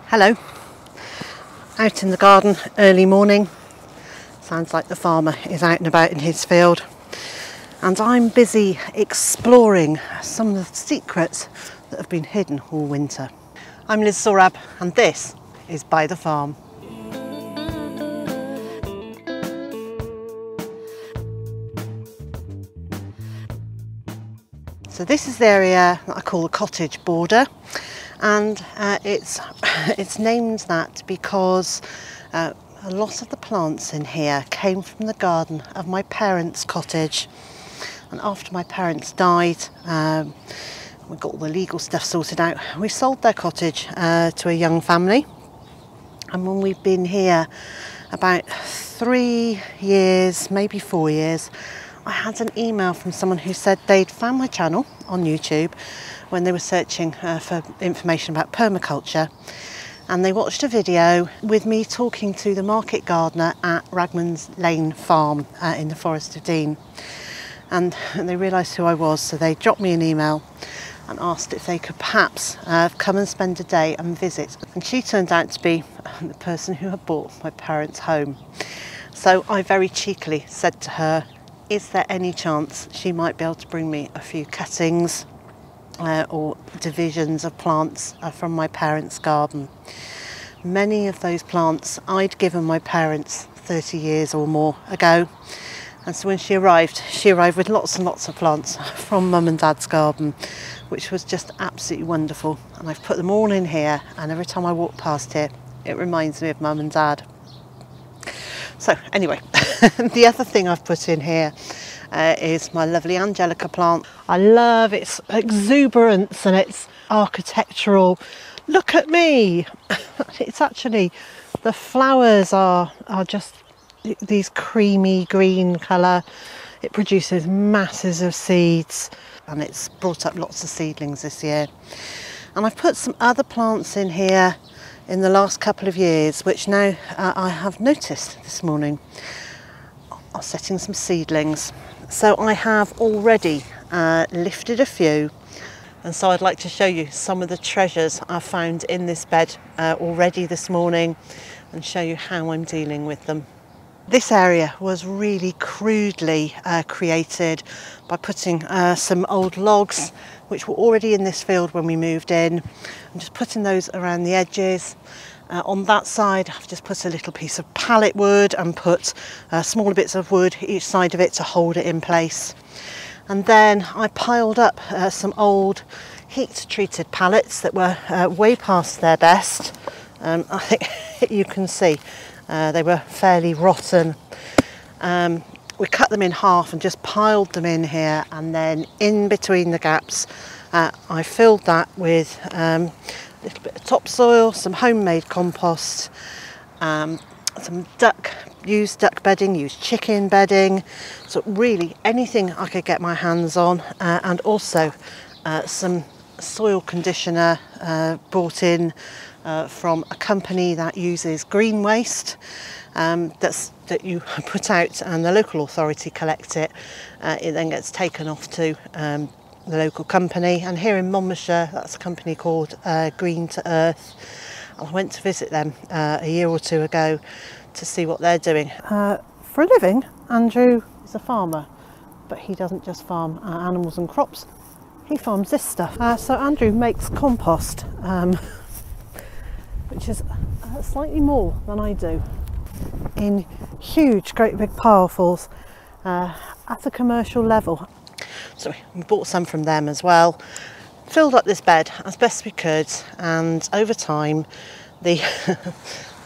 Hello, out in the garden early morning. Sounds like the farmer is out and about in his field, and I'm busy exploring some of the secrets that have been hidden all winter. I'm Zorab and this is Byther Farm. So this is the area that I call the cottage border, and it's named that because a lot of the plants in here came from the garden of my parents' cottage. And after my parents died, we got all the legal stuff sorted out. We sold their cottage to a young family, and when we've been here about 3 years, maybe 4 years, I had an email from someone who said they'd found my channel on YouTube when they were searching for information about permaculture, and they watched a video with me talking to the market gardener at Ragman's Lane Farm in the Forest of Dean, and they realised who I was, so they dropped me an email and asked if they could perhaps come and spend a day and visit. And she turned out to be the person who had bought my parents' home. So I very cheekily said to her, is there any chance she might be able to bring me a few cuttings or divisions of plants from my parents' garden? Many of those plants I'd given my parents 30 years or more ago, and so when she arrived with lots and lots of plants from Mum and Dad's garden, which was just absolutely wonderful. And I've put them all in here, and every time I walk past here it reminds me of Mum and Dad. So anyway, the other thing I've put in here is my lovely Angelica plant. I love its exuberance and its architectural. Look at me! It's actually, the flowers are just these creamy green colour. It produces masses of seeds, and it's brought up lots of seedlings this year. And I've put some other plants in here in the last couple of years, which now I have noticed this morning are setting some seedlings. So I have already lifted a few, and so I'd like to show you some of the treasures I found in this bed already this morning, and show you how I'm dealing with them. This area was really crudely created by putting some old logs which were already in this field when we moved in, and just putting those around the edges. On that side I've just put a little piece of pallet wood and put smaller bits of wood each side of it to hold it in place. And then I piled up some old heat treated pallets that were way past their best. I think you can see they were fairly rotten. We cut them in half and just piled them in here, and then in between the gaps I filled that with a little bit of topsoil, some homemade compost, some used duck bedding, used chicken bedding, so really anything I could get my hands on, and also some soil conditioner brought in from a company that uses green waste that you put out and the local authority collect it. It then gets taken off to the local company, and here in Monmouthshire that's a company called Green to Earth. I went to visit them a year or two ago to see what they're doing. For a living, Andrew is a farmer, but he doesn't just farm animals and crops, he farms this stuff. So Andrew makes compost, which is slightly more than I do, in huge, great big pilefuls at a commercial level. So we bought some from them as well, filled up this bed as best we could, and over time the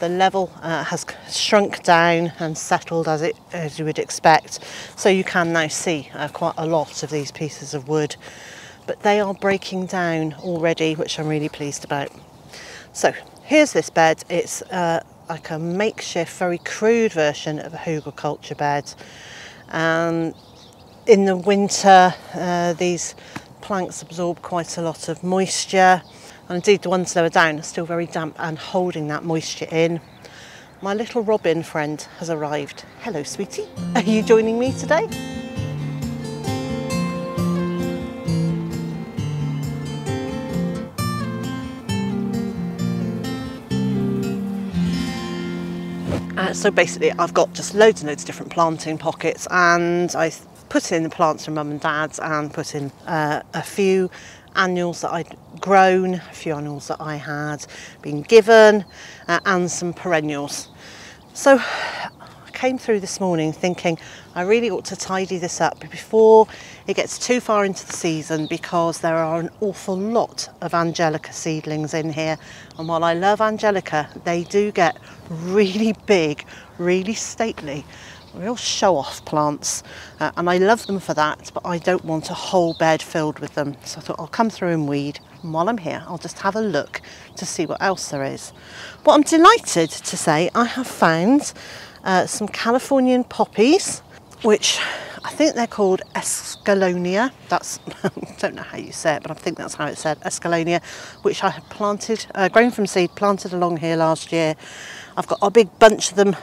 the level has shrunk down and settled as you would expect. So you can now see quite a lot of these pieces of wood, but they are breaking down already, which I'm really pleased about. So here's this bed. It's like a makeshift, very crude version of a hugelkultur bed. In the winter, these planks absorb quite a lot of moisture, and indeed the ones lower down are still very damp and holding that moisture in. My little robin friend has arrived. Hello, sweetie. Are you joining me today? So basically I've got just loads and loads of different planting pockets, and I put in the plants from mum and dad's and put in a few annuals that I'd grown, a few annuals that I had been given, and some perennials. So I came through this morning thinking I really ought to tidy this up before it gets too far into the season, because there are an awful lot of Angelica seedlings in here, and while I love Angelica, they do get really big, really stately, real show-off plants, and I love them for that, but I don't want a whole bed filled with them. So I thought I'll come through and weed, and while I'm here I'll just have a look to see what else there is. Well, I'm delighted to say I have found some Californian poppies, which I think they're called Escalonia. That's I don't know how you say it, but I think that's how it's said, Escalonia, which I had planted, grown from seed, planted along here last year. I've got a big bunch of them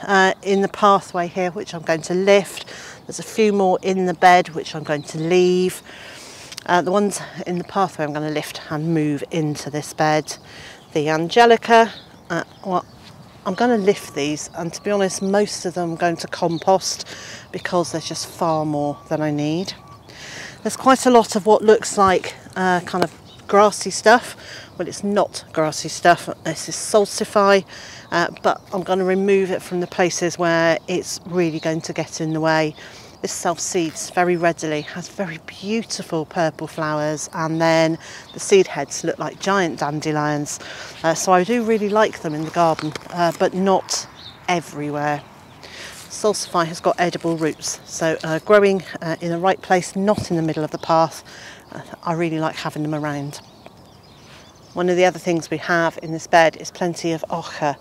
in the pathway here, which I'm going to lift. There's a few more in the bed, which I'm going to leave. The ones in the pathway I'm going to lift and move into this bed. The Angelica, well, I'm going to lift these, and to be honest, most of them I'm going to compost because there's just far more than I need. There's quite a lot of what looks like kind of grassy stuff. Well, it's not grassy stuff. This is salsify, but I'm going to remove it from the places where it's really going to get in the way. This self-seeds very readily, has very beautiful purple flowers, and then the seed heads look like giant dandelions. So I do really like them in the garden, but not everywhere. Salsify has got edible roots, so growing in the right place, not in the middle of the path, I really like having them around. One of the other things we have in this bed is plenty of ochre.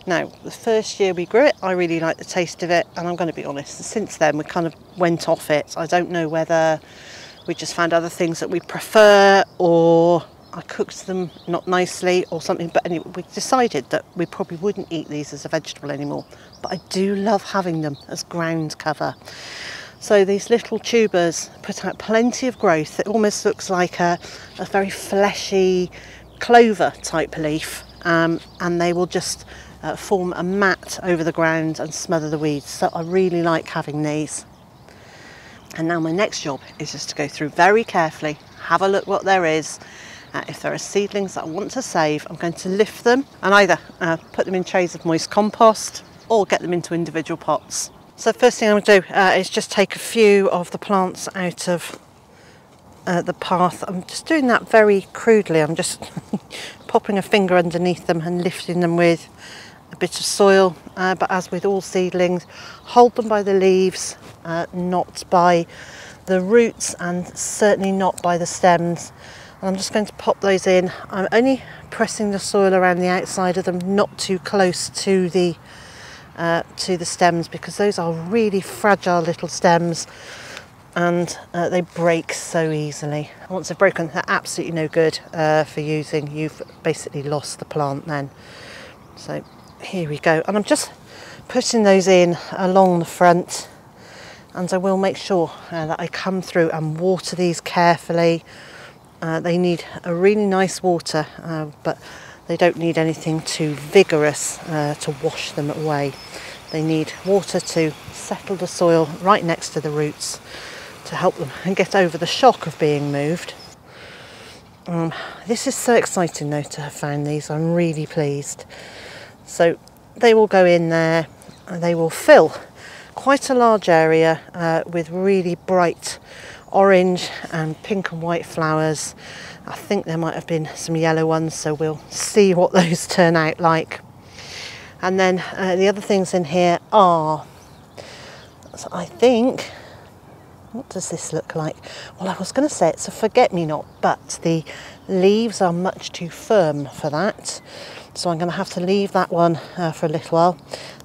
Now, the first year we grew it, I really liked the taste of it, and I'm going to be honest, since then we kind of went off it. I don't know whether we just found other things that we prefer, or I cooked them not nicely or something, but anyway, we decided that we probably wouldn't eat these as a vegetable anymore, but I do love having them as ground cover. So these little tubers put out plenty of growth. It almost looks like a very fleshy clover type leaf, and they will just form a mat over the ground and smother the weeds. So I really like having these. And now my next job is just to go through very carefully, have a look what there is. If there are seedlings that I want to save, I'm going to lift them and either put them in trays of moist compost or get them into individual pots. So the first thing I'm going to do is just take a few of the plants out of the path. I'm just doing that very crudely. I'm just popping a finger underneath them and lifting them with a bit of soil, but as with all seedlings, hold them by the leaves, not by the roots, and certainly not by the stems. And I'm just going to pop those in. I'm only pressing the soil around the outside of them, not too close to the stems, because those are really fragile little stems, and they break so easily. Once they're broken, they're absolutely no good for using. You've basically lost the plant then. So here we go, and I'm just putting those in along the front, and I will make sure that I come through and water these carefully. They need a really nice water, but they don't need anything too vigorous to wash them away. They need water to settle the soil right next to the roots to help them and get over the shock of being moved. This is so exciting though to have found these. I'm really pleased. So they will go in there and they will fill quite a large area with really bright orange and pink and white flowers. I think there might have been some yellow ones, so we'll see what those turn out like. And then the other things in here are, so I think, what does this look like? Well, I was going to say it's a forget-me-not, but the leaves are much too firm for that. So I'm going to have to leave that one for a little while.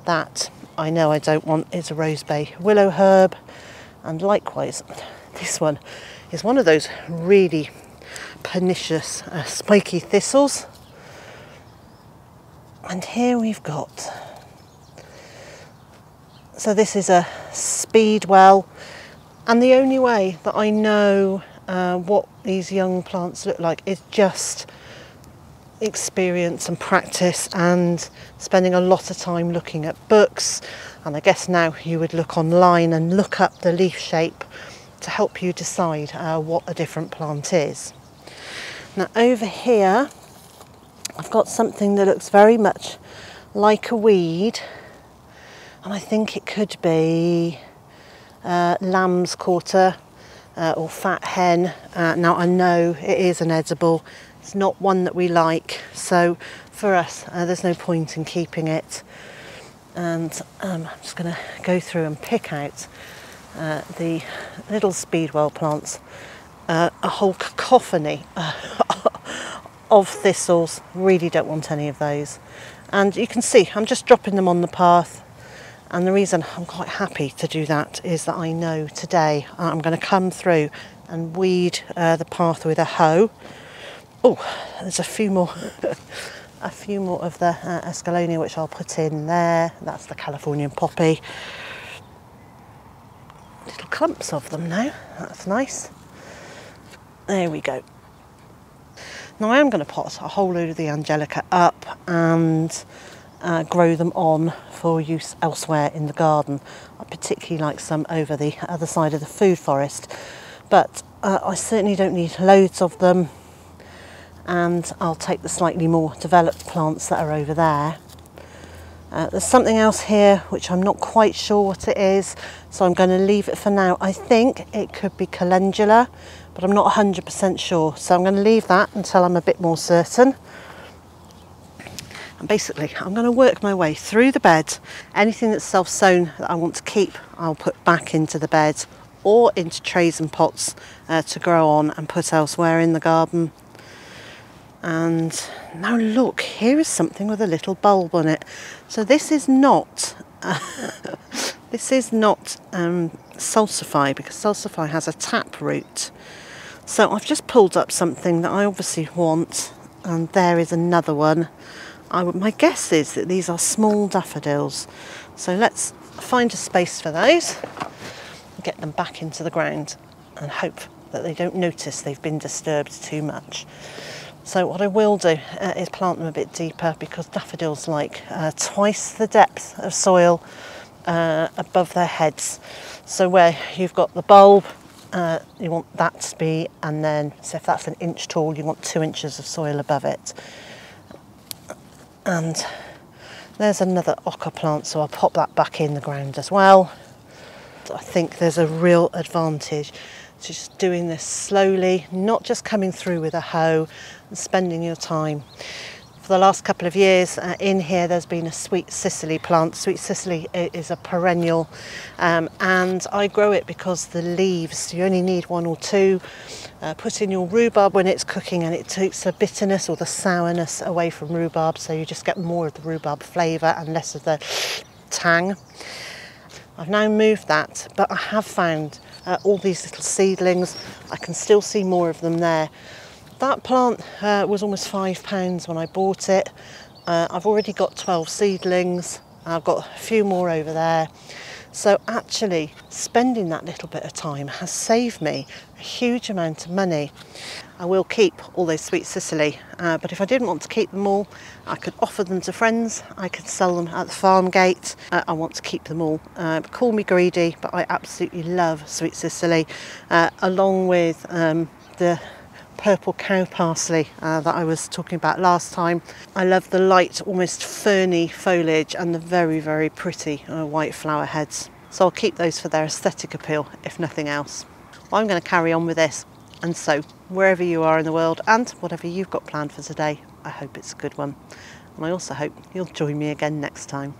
That I know I don't want is a rose bay willow herb. And likewise, this one is one of those really pernicious spiky thistles. And here we've got, so this is a speedwell, and the only way that I know what these young plants look like is just experience and practice and spending a lot of time looking at books, and I guess now you would look online and look up the leaf shape to help you decide what a different plant is. Now over here I've got something that looks very much like a weed, and I think it could be lamb's quarter or fat hen. Now I know it is an edible. It's not one that we like, so for us there's no point in keeping it. And I'm just going to go through and pick out the little speedwell plants, a whole cacophony of thistles. Really don't want any of those. And you can see I'm just dropping them on the path, and the reason I'm quite happy to do that is that I know today I'm going to come through and weed the path with a hoe. Oh, there's a few more a few more of the escallonia which I'll put in there. That's the Californian poppy. Little clumps of them now, that's nice. There we go. Now I am going to pot a whole load of the Angelica up and grow them on for use elsewhere in the garden. I particularly like some over the other side of the food forest, but I certainly don't need loads of them, and I'll take the slightly more developed plants that are over there. There's something else here which I'm not quite sure what it is, so I'm going to leave it for now. I think it could be calendula, but I'm not 100% sure, so I'm going to leave that until I'm a bit more certain. And basically I'm going to work my way through the bed. Anything that's self-sown that I want to keep, I'll put back into the bed or into trays and pots to grow on and put elsewhere in the garden. And now look, here is something with a little bulb on it. So this is not salsify, because salsify has a tap root. So I've just pulled up something that I obviously want, and there is another one. My guess is that these are small daffodils. So let's find a space for those, get them back into the ground, and hope that they don't notice they've been disturbed too much. So what I will do is plant them a bit deeper, because daffodils like twice the depth of soil above their heads. So where you've got the bulb, you want that to be, and then so if that's an inch tall, you want 2 inches of soil above it. And there's another ochre plant, so I'll pop that back in the ground as well. I think there's a real advantage to just doing this slowly, not just coming through with a hoe and spending your time. For the last couple of years in here there's been a sweet Cicely plant. Sweet Cicely is a perennial, and I grow it because the leaves, you only need 1 or 2. Put in your rhubarb when it's cooking and it takes the bitterness or the sourness away from rhubarb, so you just get more of the rhubarb flavour and less of the tang. I've now moved that, but I have found all these little seedlings. I can still see more of them there. That plant was almost £5 when I bought it. I've already got 12 seedlings. I've got a few more over there. So actually spending that little bit of time has saved me a huge amount of money. I will keep all those sweet Cicely, but if I didn't want to keep them all, I could offer them to friends. I could sell them at the farm gate. I want to keep them all. Call me greedy, but I absolutely love sweet Cicely, along with the purple cow parsley that I was talking about last time. I love the light, almost ferny foliage and the very, very pretty white flower heads. So I'll keep those for their aesthetic appeal, if nothing else. Well, I'm going to carry on with this. And so, wherever you are in the world and whatever you've got planned for today, I hope it's a good one. And I also hope you'll join me again next time.